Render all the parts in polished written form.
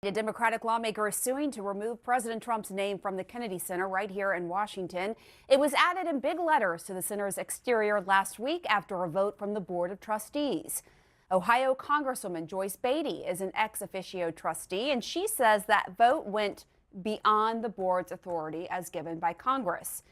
A Democratic lawmaker is suing to remove President Trump's name from the Kennedy Center right here in Washington. It was added in big letters to the center's exterior last week after a vote from the Board of Trustees. Ohio Congresswoman Joyce Beatty is an ex officio trustee, and she says that vote went beyond the board's authority as given by Congress.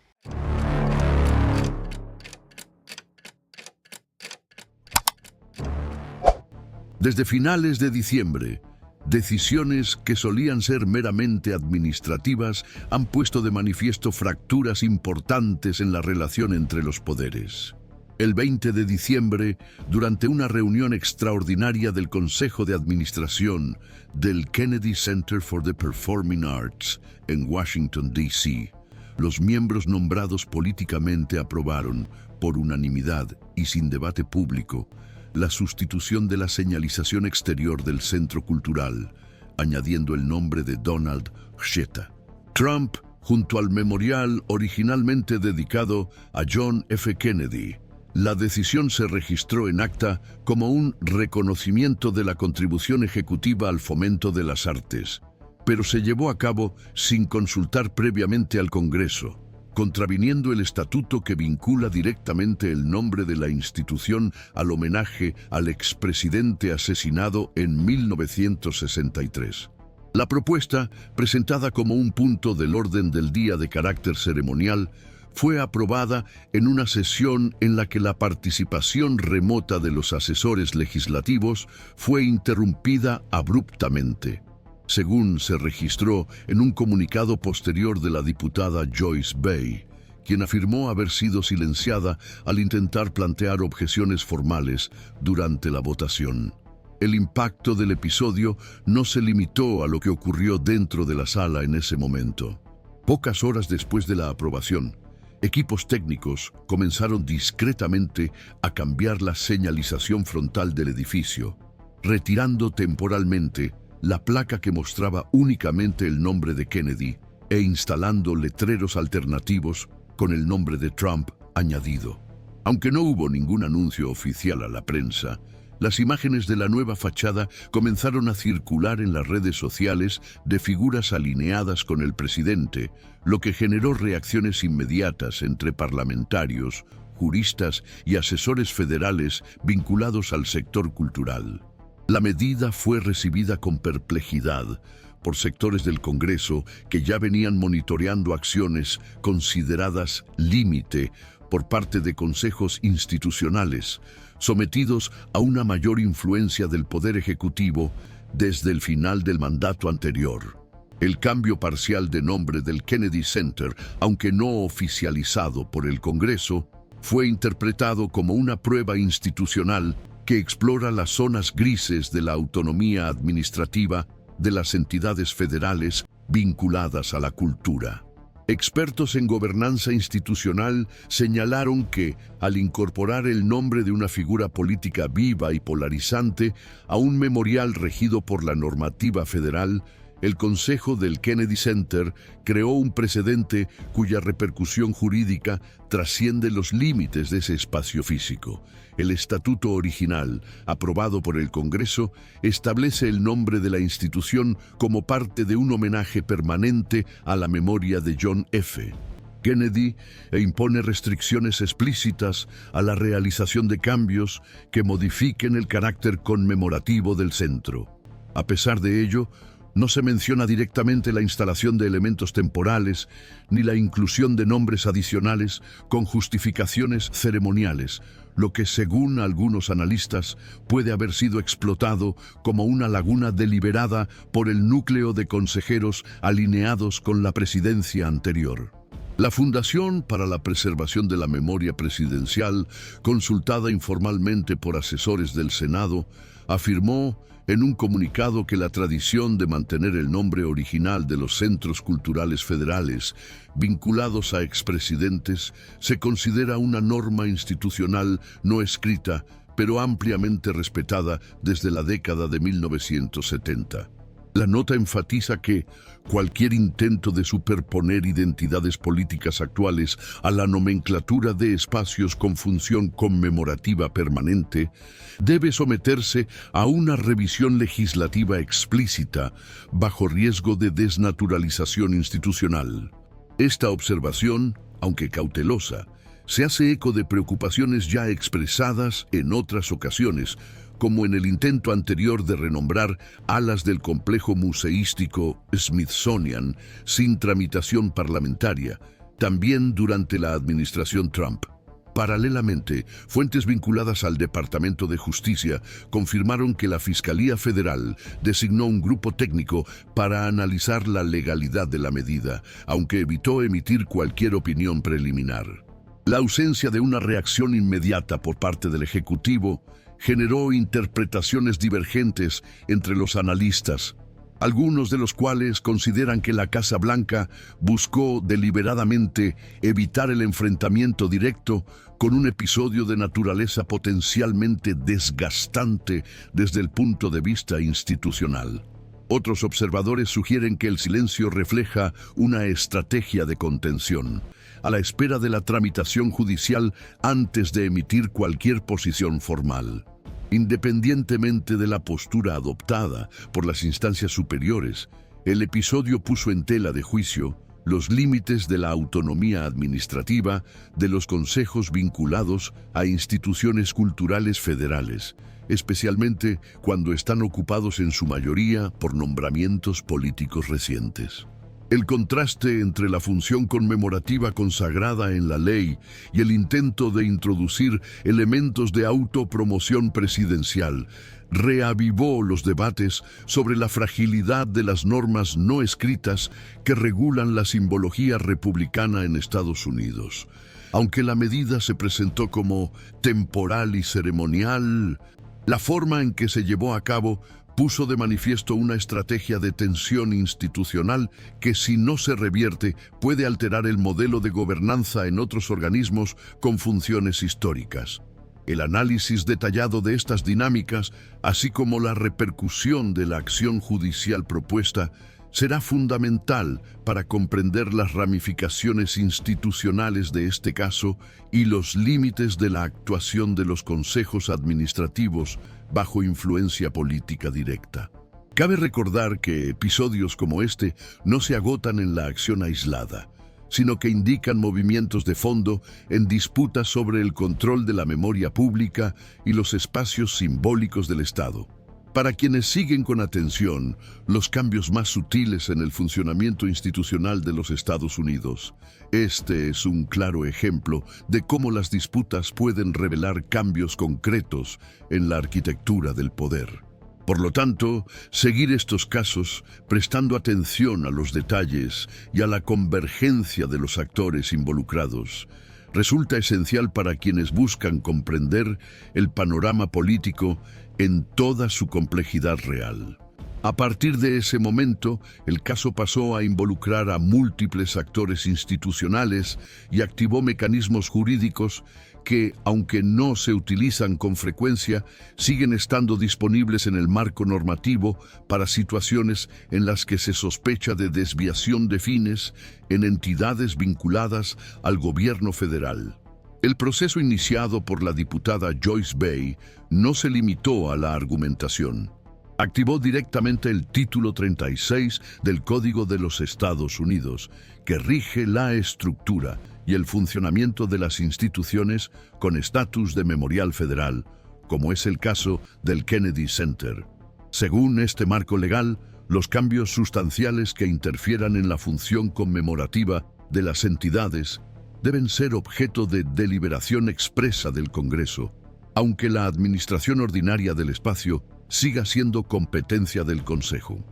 Desde finales de diciembre, decisiones que solían ser meramente administrativas han puesto de manifiesto fracturas importantes en la relación entre los poderes. El 20 de diciembre, durante una reunión extraordinaria del Consejo de Administración del Kennedy Center for the Performing Arts en Washington, D.C., los miembros nombrados políticamente aprobaron, por unanimidad y sin debate público, la sustitución de la señalización exterior del centro cultural, añadiendo el nombre de Donald J. Trump junto al memorial originalmente dedicado a John F. Kennedy. La decisión se registró en acta como un reconocimiento de la contribución ejecutiva al fomento de las artes, pero se llevó a cabo sin consultar previamente al Congreso, contraviniendo el estatuto que vincula directamente el nombre de la institución al homenaje al expresidente asesinado en 1963. La propuesta, presentada como un punto del orden del día de carácter ceremonial, fue aprobada en una sesión en la que la participación remota de los asesores legislativos fue interrumpida abruptamente, según se registró en un comunicado posterior de la diputada Joyce Beatty, quien afirmó haber sido silenciada al intentar plantear objeciones formales durante la votación. El impacto del episodio no se limitó a lo que ocurrió dentro de la sala en ese momento. Pocas horas después de la aprobación, equipos técnicos comenzaron discretamente a cambiar la señalización frontal del edificio, retirando temporalmente la placa que mostraba únicamente el nombre de Kennedy e instalando letreros alternativos con el nombre de Trump añadido. Aunque no hubo ningún anuncio oficial a la prensa, las imágenes de la nueva fachada comenzaron a circular en las redes sociales de figuras alineadas con el presidente, lo que generó reacciones inmediatas entre parlamentarios, juristas y asesores federales vinculados al sector cultural. La medida fue recibida con perplejidad por sectores del Congreso que ya venían monitoreando acciones consideradas límite por parte de consejos institucionales, sometidos a una mayor influencia del Poder Ejecutivo desde el final del mandato anterior. El cambio parcial de nombre del Kennedy Center, aunque no oficializado por el Congreso, fue interpretado como una prueba institucional que explora las zonas grises de la autonomía administrativa de las entidades federales vinculadas a la cultura. Expertos en gobernanza institucional señalaron que, al incorporar el nombre de una figura política viva y polarizante a un memorial regido por la normativa federal, el Consejo del Kennedy Center creó un precedente cuya repercusión jurídica trasciende los límites de ese espacio físico. El estatuto original, aprobado por el Congreso, establece el nombre de la institución como parte de un homenaje permanente a la memoria de John F. Kennedy e impone restricciones explícitas a la realización de cambios que modifiquen el carácter conmemorativo del centro. A pesar de ello, no se menciona directamente la instalación de elementos temporales ni la inclusión de nombres adicionales con justificaciones ceremoniales, lo que, según algunos analistas, puede haber sido explotado como una laguna deliberada por el núcleo de consejeros alineados con la presidencia anterior. La Fundación para la Preservación de la Memoria Presidencial, consultada informalmente por asesores del Senado, afirmó en un comunicado que la tradición de mantener el nombre original de los centros culturales federales vinculados a expresidentes se considera una norma institucional no escrita, pero ampliamente respetada desde la década de 1970. La nota enfatiza que cualquier intento de superponer identidades políticas actuales a la nomenclatura de espacios con función conmemorativa permanente debe someterse a una revisión legislativa explícita bajo riesgo de desnaturalización institucional. Esta observación, aunque cautelosa, se hace eco de preocupaciones ya expresadas en otras ocasiones, como en el intento anterior de renombrar alas del complejo museístico Smithsonian sin tramitación parlamentaria, también durante la administración Trump. Paralelamente, fuentes vinculadas al Departamento de Justicia confirmaron que la Fiscalía Federal designó un grupo técnico para analizar la legalidad de la medida, aunque evitó emitir cualquier opinión preliminar. La ausencia de una reacción inmediata por parte del Ejecutivo generó interpretaciones divergentes entre los analistas, algunos de los cuales consideran que la Casa Blanca buscó deliberadamente evitar el enfrentamiento directo con un episodio de naturaleza potencialmente desgastante desde el punto de vista institucional. Otros observadores sugieren que el silencio refleja una estrategia de contención, a la espera de la tramitación judicial antes de emitir cualquier posición formal. Independientemente de la postura adoptada por las instancias superiores, el episodio puso en tela de juicio los límites de la autonomía administrativa de los consejos vinculados a instituciones culturales federales, especialmente cuando están ocupados en su mayoría por nombramientos políticos recientes. El contraste entre la función conmemorativa consagrada en la ley y el intento de introducir elementos de autopromoción presidencial reavivó los debates sobre la fragilidad de las normas no escritas que regulan la simbología republicana en Estados Unidos. Aunque la medida se presentó como temporal y ceremonial, la forma en que se llevó a cabo puso de manifiesto una estrategia de tensión institucional que, si no se revierte, puede alterar el modelo de gobernanza en otros organismos con funciones históricas. El análisis detallado de estas dinámicas, así como la repercusión de la acción judicial propuesta, será fundamental para comprender las ramificaciones institucionales de este caso y los límites de la actuación de los consejos administrativos bajo influencia política directa. Cabe recordar que episodios como este no se agotan en la acción aislada, sino que indican movimientos de fondo en disputas sobre el control de la memoria pública y los espacios simbólicos del Estado. Para quienes siguen con atención los cambios más sutiles en el funcionamiento institucional de los Estados Unidos, este es un claro ejemplo de cómo las disputas pueden revelar cambios concretos en la arquitectura del poder. Por lo tanto, seguir estos casos, prestando atención a los detalles y a la convergencia de los actores involucrados, resulta esencial para quienes buscan comprender el panorama político en toda su complejidad real. A partir de ese momento, el caso pasó a involucrar a múltiples actores institucionales y activó mecanismos jurídicos que, aunque no se utilizan con frecuencia, siguen estando disponibles en el marco normativo para situaciones en las que se sospecha de desviación de fines en entidades vinculadas al gobierno federal. El proceso iniciado por la diputada Joyce Bay no se limitó a la argumentación. Activó directamente el Título 36 del Código de los Estados Unidos, que rige la estructura y el funcionamiento de las instituciones con estatus de memorial federal, como es el caso del Kennedy Center. Según este marco legal, los cambios sustanciales que interfieran en la función conmemorativa de las entidades deben ser objeto de deliberación expresa del Congreso, aunque la administración ordinaria del espacio siga siendo competencia del Consejo.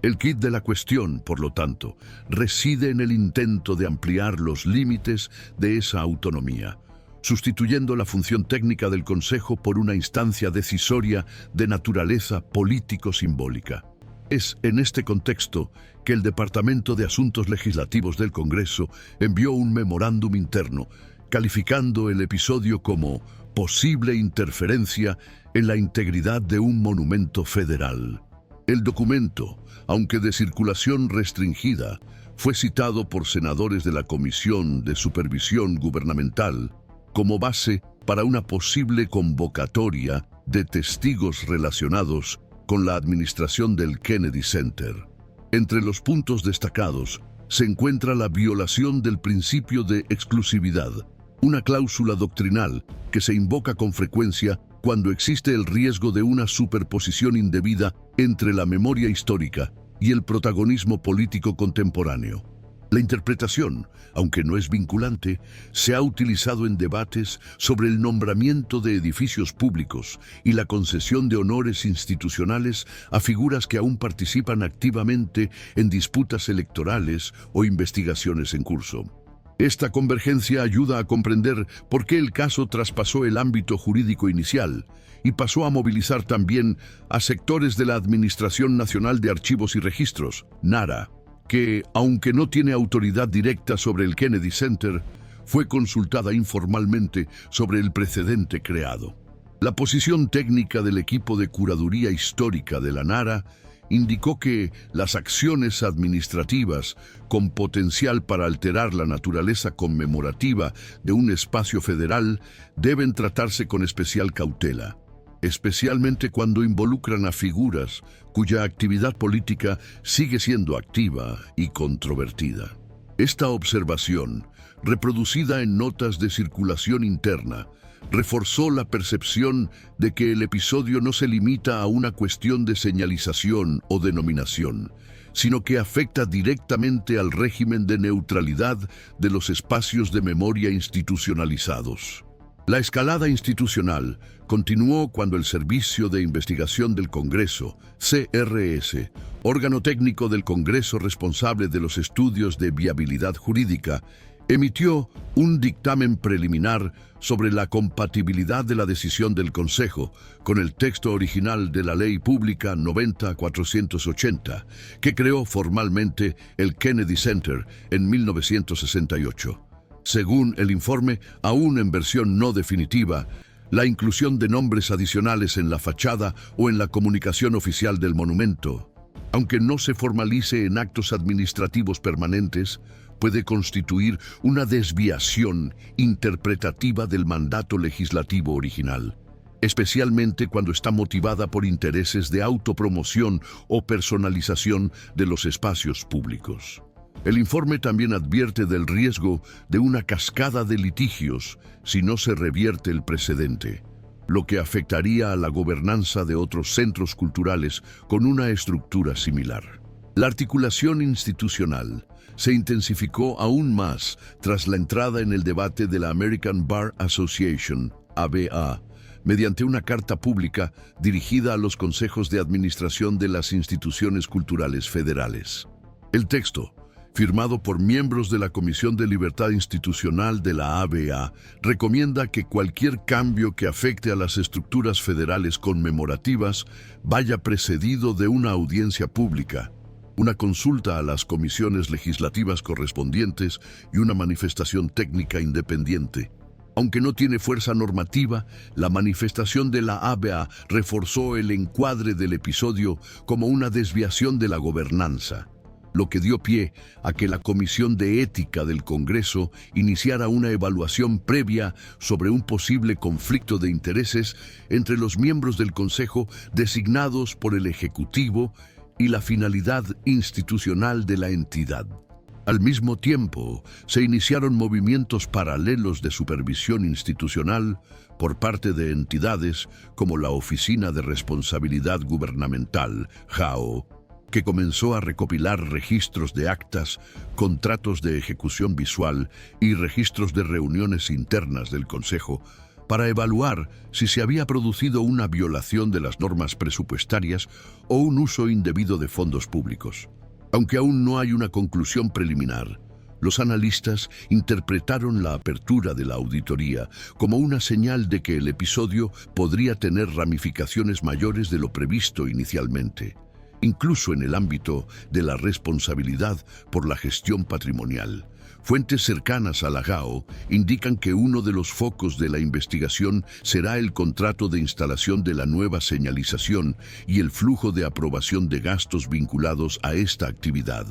El quid de la cuestión, por lo tanto, reside en el intento de ampliar los límites de esa autonomía, sustituyendo la función técnica del Consejo por una instancia decisoria de naturaleza político-simbólica. Es en este contexto que el Departamento de Asuntos Legislativos del Congreso envió un memorándum interno, calificando el episodio como posible interferencia en la integridad de un monumento federal. El documento, aunque de circulación restringida, fue citado por senadores de la Comisión de Supervisión Gubernamental como base para una posible convocatoria de testigos relacionados con la administración del Kennedy Center. Entre los puntos destacados se encuentra la violación del principio de exclusividad, una cláusula doctrinal que se invoca con frecuencia cuando existe el riesgo de una superposición indebida entre la memoria histórica y el protagonismo político contemporáneo. La interpretación, aunque no es vinculante, se ha utilizado en debates sobre el nombramiento de edificios públicos y la concesión de honores institucionales a figuras que aún participan activamente en disputas electorales o investigaciones en curso. Esta convergencia ayuda a comprender por qué el caso traspasó el ámbito jurídico inicial y pasó a movilizar también a sectores de la Administración Nacional de Archivos y Registros, NARA, que, aunque no tiene autoridad directa sobre el Kennedy Center, fue consultada informalmente sobre el precedente creado. La posición técnica del equipo de curaduría histórica de la NARA indicó que las acciones administrativas con potencial para alterar la naturaleza conmemorativa de un espacio federal deben tratarse con especial cautela, especialmente cuando involucran a figuras cuya actividad política sigue siendo activa y controvertida. Esta observación, reproducida en notas de circulación interna, reforzó la percepción de que el episodio no se limita a una cuestión de señalización o denominación, sino que afecta directamente al régimen de neutralidad de los espacios de memoria institucionalizados. La escalada institucional continuó cuando el Servicio de Investigación del Congreso, CRS, órgano técnico del Congreso responsable de los estudios de viabilidad jurídica, emitió un dictamen preliminar sobre la compatibilidad de la decisión del Consejo con el texto original de la Ley Pública 90-480, que creó formalmente el Kennedy Center en 1968. Según el informe, aún en versión no definitiva, la inclusión de nombres adicionales en la fachada o en la comunicación oficial del monumento, aunque no se formalice en actos administrativos permanentes, puede constituir una desviación interpretativa del mandato legislativo original, especialmente cuando está motivada por intereses de autopromoción o personalización de los espacios públicos. El informe también advierte del riesgo de una cascada de litigios si no se revierte el precedente, lo que afectaría a la gobernanza de otros centros culturales con una estructura similar. La articulación institucional se intensificó aún más tras la entrada en el debate de la American Bar Association, ABA, mediante una carta pública dirigida a los consejos de administración de las instituciones culturales federales. El texto, firmado por miembros de la Comisión de Libertad Institucional de la ABA, recomienda que cualquier cambio que afecte a las estructuras federales conmemorativas vaya precedido de una audiencia pública, una consulta a las comisiones legislativas correspondientes y una manifestación técnica independiente. Aunque no tiene fuerza normativa, la manifestación de la ABA reforzó el encuadre del episodio como una desviación de la gobernanza, lo que dio pie a que la Comisión de Ética del Congreso iniciara una evaluación previa sobre un posible conflicto de intereses entre los miembros del Consejo designados por el Ejecutivo y la finalidad institucional de la entidad. Al mismo tiempo, se iniciaron movimientos paralelos de supervisión institucional por parte de entidades como la Oficina de Responsabilidad Gubernamental, JAO, que comenzó a recopilar registros de actas, contratos de ejecución visual y registros de reuniones internas del Consejo para evaluar si se había producido una violación de las normas presupuestarias o un uso indebido de fondos públicos. Aunque aún no hay una conclusión preliminar, los analistas interpretaron la apertura de la auditoría como una señal de que el episodio podría tener ramificaciones mayores de lo previsto inicialmente, incluso en el ámbito de la responsabilidad por la gestión patrimonial. Fuentes cercanas a la GAO indican que uno de los focos de la investigación será el contrato de instalación de la nueva señalización y el flujo de aprobación de gastos vinculados a esta actividad.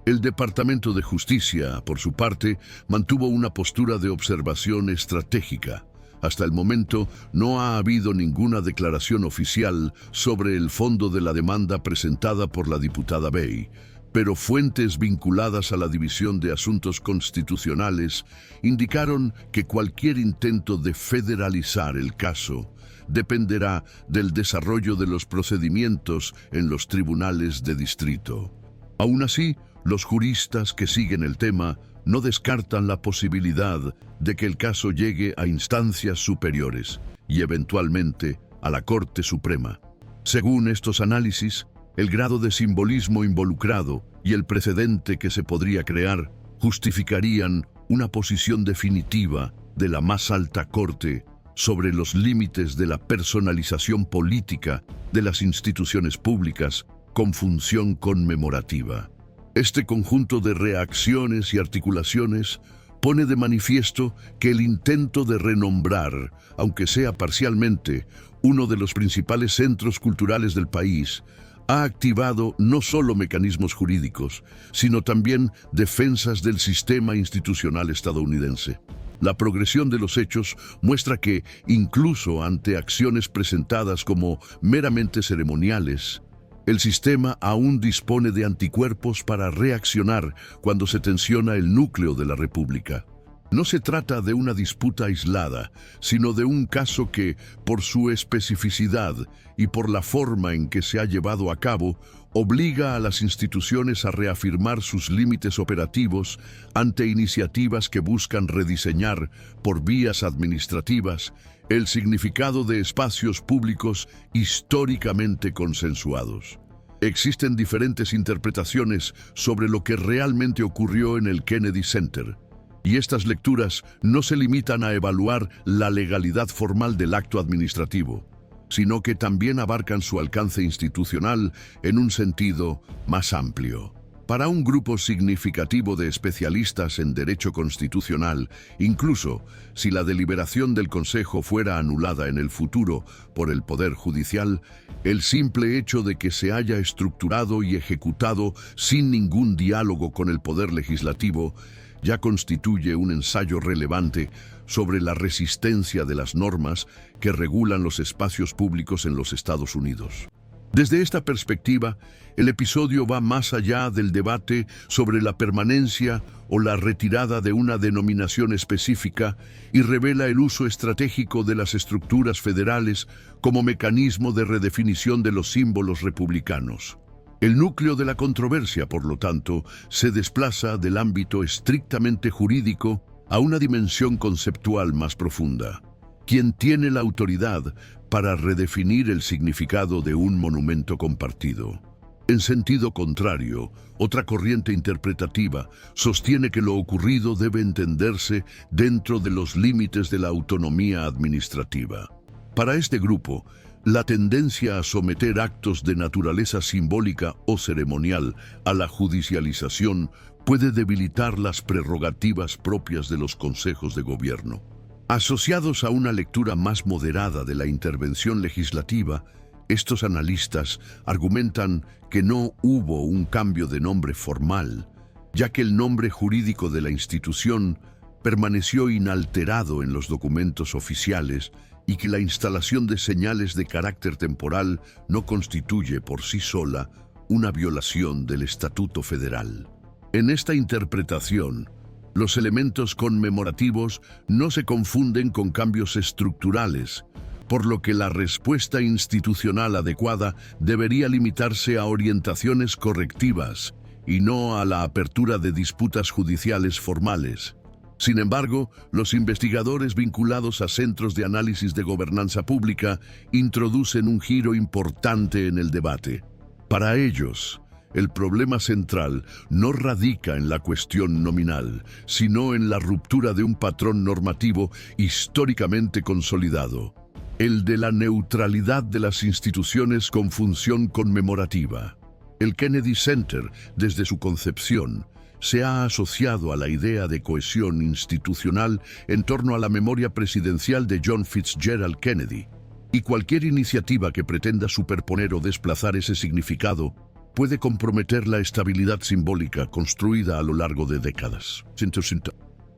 El Departamento de Justicia, por su parte, mantuvo una postura de observación estratégica. Hasta el momento, no ha habido ninguna declaración oficial sobre el fondo de la demanda presentada por la diputada Bey, pero fuentes vinculadas a la División de Asuntos Constitucionales indicaron que cualquier intento de federalizar el caso dependerá del desarrollo de los procedimientos en los tribunales de distrito. Aún así, los juristas que siguen el tema no descartan la posibilidad de que el caso llegue a instancias superiores y eventualmente a la Corte Suprema. Según estos análisis, el grado de simbolismo involucrado y el precedente que se podría crear justificarían una posición definitiva de la más alta corte sobre los límites de la personalización política de las instituciones públicas con función conmemorativa. Este conjunto de reacciones y articulaciones pone de manifiesto que el intento de renombrar, aunque sea parcialmente, uno de los principales centros culturales del país, ha activado no solo mecanismos jurídicos, sino también defensas del sistema institucional estadounidense. La progresión de los hechos muestra que, incluso ante acciones presentadas como meramente ceremoniales, el sistema aún dispone de anticuerpos para reaccionar cuando se tensiona el núcleo de la República. No se trata de una disputa aislada, sino de un caso que, por su especificidad y por la forma en que se ha llevado a cabo, obliga a las instituciones a reafirmar sus límites operativos ante iniciativas que buscan rediseñar, por vías administrativas, el significado de espacios públicos históricamente consensuados. Existen diferentes interpretaciones sobre lo que realmente ocurrió en el Kennedy Center, y estas lecturas no se limitan a evaluar la legalidad formal del acto administrativo, sino que también abarcan su alcance institucional en un sentido más amplio. Para un grupo significativo de especialistas en derecho constitucional, incluso si la deliberación del Consejo fuera anulada en el futuro por el Poder Judicial, el simple hecho de que se haya estructurado y ejecutado sin ningún diálogo con el Poder Legislativo ya constituye un ensayo relevante sobre la resistencia de las normas que regulan los espacios públicos en los Estados Unidos. Desde esta perspectiva, el episodio va más allá del debate sobre la permanencia o la retirada de una denominación específica y revela el uso estratégico de las estructuras federales como mecanismo de redefinición de los símbolos republicanos. El núcleo de la controversia, por lo tanto, se desplaza del ámbito estrictamente jurídico a una dimensión conceptual más profunda. ¿Quién tiene la autoridad para redefinir el significado de un monumento compartido? En sentido contrario, otra corriente interpretativa sostiene que lo ocurrido debe entenderse dentro de los límites de la autonomía administrativa. Para este grupo, la tendencia a someter actos de naturaleza simbólica o ceremonial a la judicialización puede debilitar las prerrogativas propias de los consejos de gobierno. Asociados a una lectura más moderada de la intervención legislativa, estos analistas argumentan que no hubo un cambio de nombre formal, ya que el nombre jurídico de la institución permaneció inalterado en los documentos oficiales y que la instalación de señales de carácter temporal no constituye por sí sola una violación del Estatuto Federal. En esta interpretación, los elementos conmemorativos no se confunden con cambios estructurales, por lo que la respuesta institucional adecuada debería limitarse a orientaciones correctivas y no a la apertura de disputas judiciales formales. Sin embargo, los investigadores vinculados a centros de análisis de gobernanza pública introducen un giro importante en el debate. Para ellos, el problema central no radica en la cuestión nominal, sino en la ruptura de un patrón normativo históricamente consolidado, el de la neutralidad de las instituciones con función conmemorativa. El Kennedy Center, desde su concepción, se ha asociado a la idea de cohesión institucional en torno a la memoria presidencial de John Fitzgerald Kennedy, y cualquier iniciativa que pretenda superponer o desplazar ese significado puede comprometer la estabilidad simbólica construida a lo largo de décadas.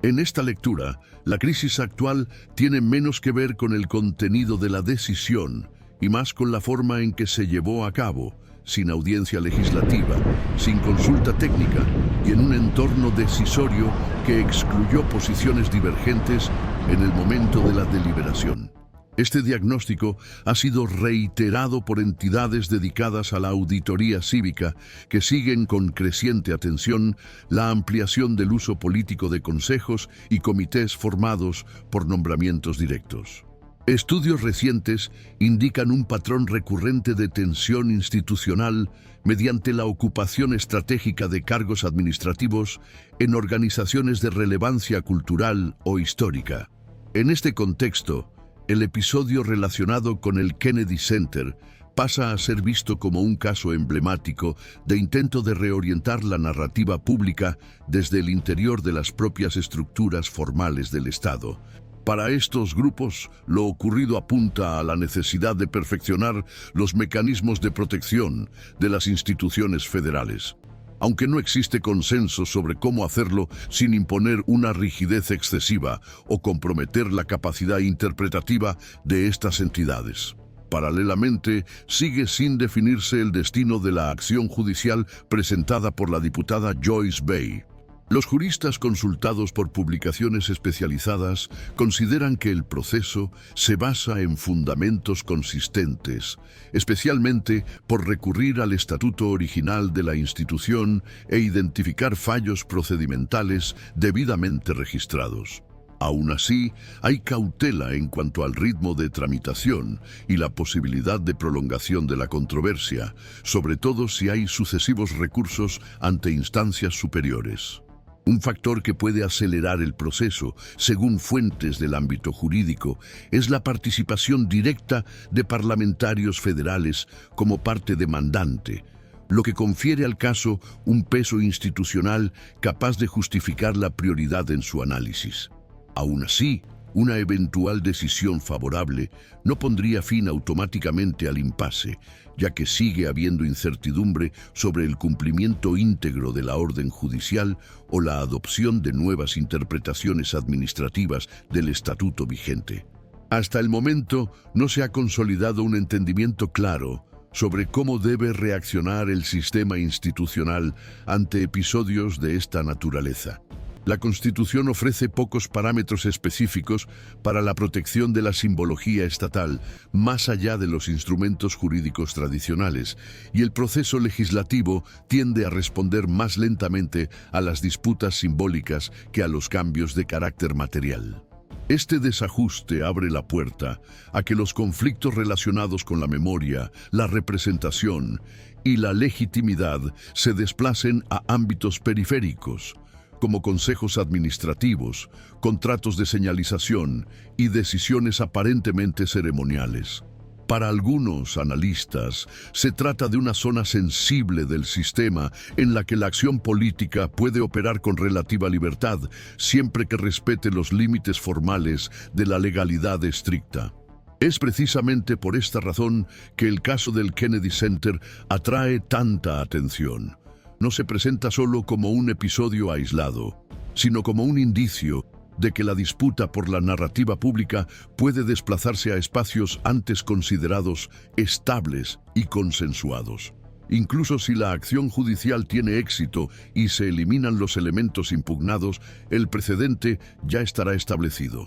En esta lectura, la crisis actual tiene menos que ver con el contenido de la decisión y más con la forma en que se llevó a cabo, sin audiencia legislativa, sin consulta técnica y en un entorno decisorio que excluyó posiciones divergentes en el momento de la deliberación. Este diagnóstico ha sido reiterado por entidades dedicadas a la auditoría cívica que siguen con creciente atención la ampliación del uso político de consejos y comités formados por nombramientos directos. Estudios recientes indican un patrón recurrente de tensión institucional mediante la ocupación estratégica de cargos administrativos en organizaciones de relevancia cultural o histórica. En este contexto, el episodio relacionado con el Kennedy Center pasa a ser visto como un caso emblemático de intento de reorientar la narrativa pública desde el interior de las propias estructuras formales del Estado. Para estos grupos, lo ocurrido apunta a la necesidad de perfeccionar los mecanismos de protección de las instituciones federales. Aunque no existe consenso sobre cómo hacerlo sin imponer una rigidez excesiva o comprometer la capacidad interpretativa de estas entidades. Paralelamente, sigue sin definirse el destino de la acción judicial presentada por la diputada Joyce Bay. Los juristas consultados por publicaciones especializadas consideran que el proceso se basa en fundamentos consistentes, especialmente por recurrir al estatuto original de la institución e identificar fallos procedimentales debidamente registrados. Aún así, hay cautela en cuanto al ritmo de tramitación y la posibilidad de prolongación de la controversia, sobre todo si hay sucesivos recursos ante instancias superiores. Un factor que puede acelerar el proceso, según fuentes del ámbito jurídico, es la participación directa de parlamentarios federales como parte demandante, lo que confiere al caso un peso institucional capaz de justificar la prioridad en su análisis. Aún así, una eventual decisión favorable no pondría fin automáticamente al impasse, ya que sigue habiendo incertidumbre sobre el cumplimiento íntegro de la orden judicial o la adopción de nuevas interpretaciones administrativas del estatuto vigente. Hasta el momento, no se ha consolidado un entendimiento claro sobre cómo debe reaccionar el sistema institucional ante episodios de esta naturaleza. La Constitución ofrece pocos parámetros específicos para la protección de la simbología estatal, más allá de los instrumentos jurídicos tradicionales, y el proceso legislativo tiende a responder más lentamente a las disputas simbólicas que a los cambios de carácter material. Este desajuste abre la puerta a que los conflictos relacionados con la memoria, la representación y la legitimidad se desplacen a ámbitos periféricos, como consejos administrativos, contratos de señalización y decisiones aparentemente ceremoniales. Para algunos analistas, se trata de una zona sensible del sistema en la que la acción política puede operar con relativa libertad, siempre que respete los límites formales de la legalidad estricta. Es precisamente por esta razón que el caso del Kennedy Center atrae tanta atención. No se presenta solo como un episodio aislado, sino como un indicio de que la disputa por la narrativa pública puede desplazarse a espacios antes considerados estables y consensuados. Incluso si la acción judicial tiene éxito y se eliminan los elementos impugnados, el precedente ya estará establecido.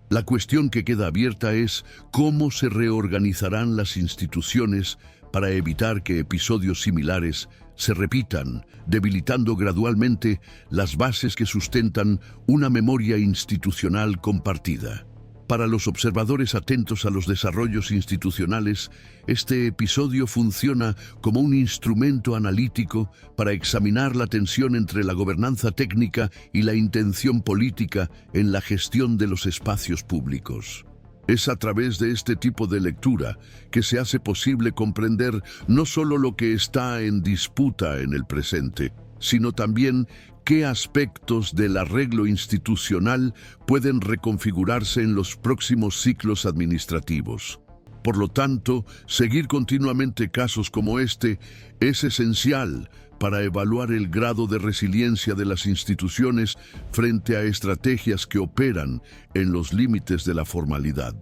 La cuestión que queda abierta es cómo se reorganizarán las instituciones para evitar que episodios similares se repitan, debilitando gradualmente las bases que sustentan una memoria institucional compartida. Para los observadores atentos a los desarrollos institucionales, este episodio funciona como un instrumento analítico para examinar la tensión entre la gobernanza técnica y la intención política en la gestión de los espacios públicos. Es a través de este tipo de lectura que se hace posible comprender no solo lo que está en disputa en el presente, sino también qué aspectos del arreglo institucional pueden reconfigurarse en los próximos ciclos administrativos. Por lo tanto, seguir continuamente casos como este es esencial para evaluar el grado de resiliencia de las instituciones frente a estrategias que operan en los límites de la formalidad.